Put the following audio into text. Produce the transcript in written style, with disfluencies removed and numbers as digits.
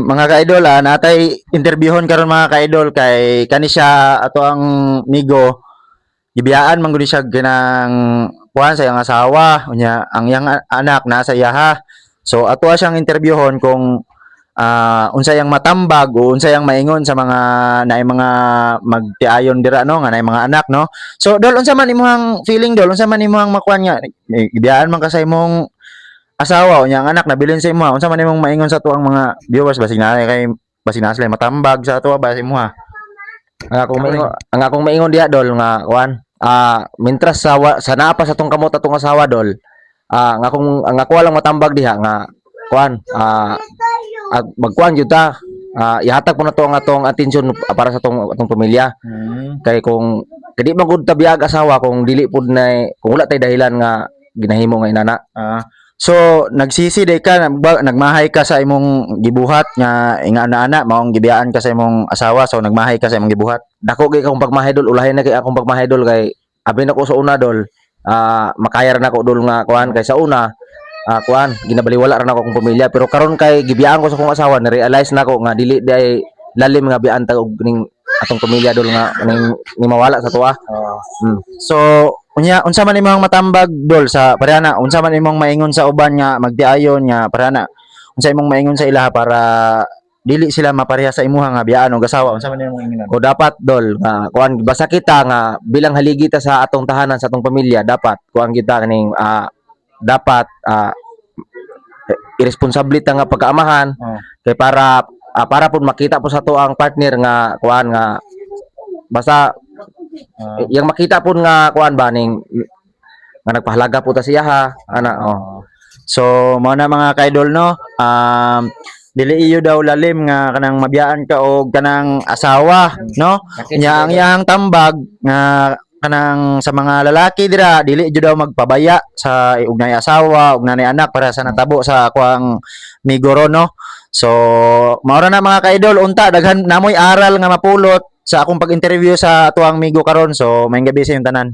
Mga ka-idol, natay interviewon karon mga ka-idol kay kani siya ato ang migo gibiyaan man gud siya ganang kuan sa iyang asawa unya ang iyang anak nasa iyaha. So ato siyang interviewon kung unsa yang matambag o unsa yang maingon sa mga naay mga magtiayon dira no nga naay mga anak no. So dol unsa man imong feeling dol unsa man imong makuan nga gibiyaan man ka sa imong asawa unya ang anak nabilin sa imo unsa man imong maingon sa tuang mga viewers basig na kay basig na sila matambag sa ato ba sa imo ha. Ang akong maingon diha dol nga kuan mintras sa naa pa sa tong kamot atong asawa dol ang ako lang matambag diha nga kuan at magkuan jud ta ihatag po na to ang atong atensyon para sa atong pamilya kay kung kadi man gud ta biag asawa kung dili pud na kung wala tay dahilan nga ginahimo nga inana. So nagsisi day ka nagmahay ka sa imong gibuhat nga inga ana maong gibiyaan ka sa imong asawa so nagmahay ka sa imong gibuhat. Dako kay akong pagmahay dol ulahin na kay akong pagmahay dol kay abi na ko sa una dol makayar na ko dol nga kuan kay sa una kuan ginabaliwala ra na ko akong pamilya pero karon kay gibiyaan ko sa akong asawa na realize na ko nga dili day lalim nga biyaan ta og ning atong pamilya dol nga ning mawala sa tuwa. So unya unsa man imong matambag dol sa parehana unsa man imong maingon sa uban nga magtiayon nga parehana unsa imong maingon sa ilaha para dili sila mapareha sa imuha nga biyaan og asawa unsa man imong ingon O dapat dol nga kuan basta kita nga bilang haligi ta sa atong tahanan sa atong pamilya dapat kuan kita kaning dapat irresponsable ta nga pagkaamahan kay para pud makita po sa to ang partner nga kuan nga basta yang makita pud nga kuan ba ning nga nagpahalaga po ta siya ha ana So mao na mga ka-idol no dili iyo daw lalim nga kanang mabiyaan ka og kanang asawa no nya ang iyang tambag nga kanang sa mga lalaki dira dili jud daw magpabaya sa ugnay asawa ug nanay anak para sa natabo sa kuang migoro no. So mao na mga ka-idol unta daghan namoy aral nga mapulot sa akong pag-interview sa tuang migo karon so maayong gabi sa inyong tanan.